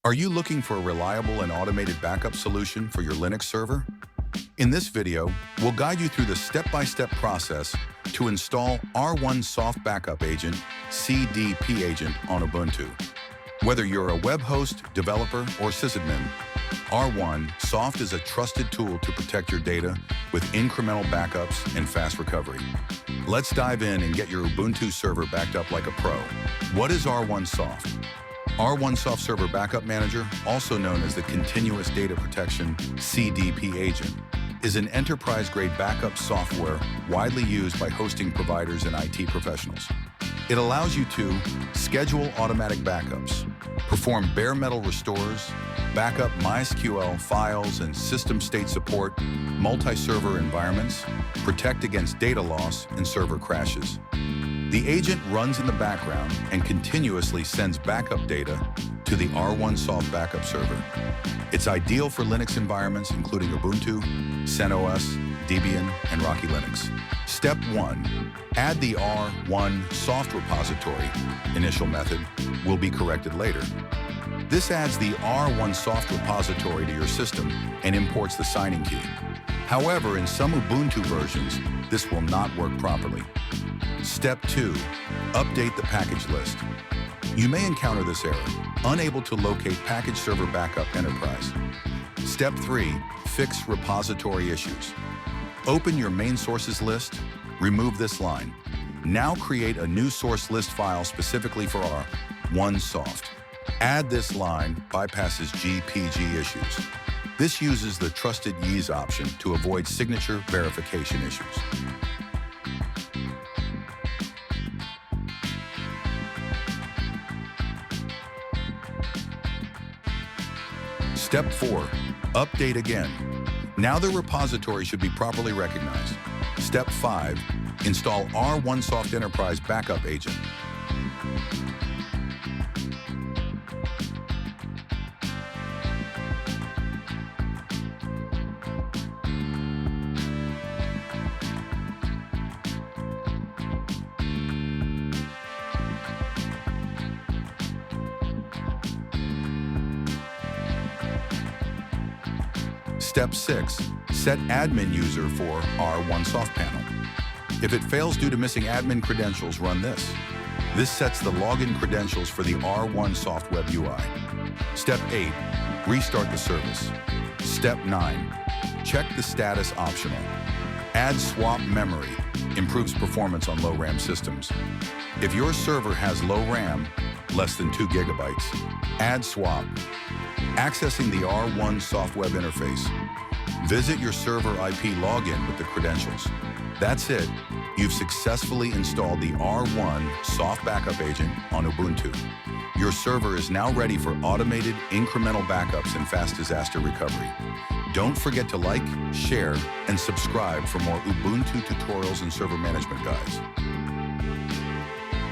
Are you looking for a reliable and automated backup solution for your Linux server? In this video, we'll guide you through the step-by-step process to install R1Soft Backup Agent, CDP Agent on Ubuntu. Whether you're a web host, developer, or sysadmin, R1Soft is a trusted tool to protect your data with incremental backups and fast recovery. Let's dive in and get your Ubuntu server backed up like a pro. What is R1Soft? R1Soft Server Backup Manager, also known as the Continuous Data Protection CDP Agent, is an enterprise-grade backup software widely used by hosting providers and IT professionals. It allows you to schedule automatic backups, perform bare metal restores, backup MySQL files and system state support, multi-server environments, protect against data loss and server crashes. The agent runs in the background and continuously sends backup data to the R1Soft Backup Server. It's ideal for Linux environments including Ubuntu, CentOS, Debian, and Rocky Linux. Step 1. Add the R1Soft repository. Initial method will be corrected later. This adds the R1Soft repository to your system and imports the signing key. However, in some Ubuntu versions, this will not work properly. Step 2. Update the package list. You may encounter this error, unable to locate Package Server Backup-Enterprise. Step 3. Fix repository issues. Open your main sources list, remove this line. Now create a new source list file specifically for R1Soft. Add this line, bypasses GPG issues. This uses the Trusted Ease option to avoid signature verification issues. Step 4. Update again. Now the repository should be properly recognized. Step 5. Install R1Soft Enterprise Backup Agent. Step 6. Set admin user for R1Soft panel. If it fails due to missing admin credentials, run this. This sets the login credentials for the R1Soft web UI. Step 8. Restart the service. Step 9. Check the status optional. Add swap memory. Improves performance on low RAM systems. If your server has low RAM, less than 2 gigabytes, add swap. Accessing the R1Soft web interface. Visit your server IP login with the credentials. That's it. You've successfully installed the R1Soft Backup Agent on Ubuntu. Your server is now ready for automated, incremental backups and fast disaster recovery. Don't forget to like, share, and subscribe for more Ubuntu tutorials and server management guides.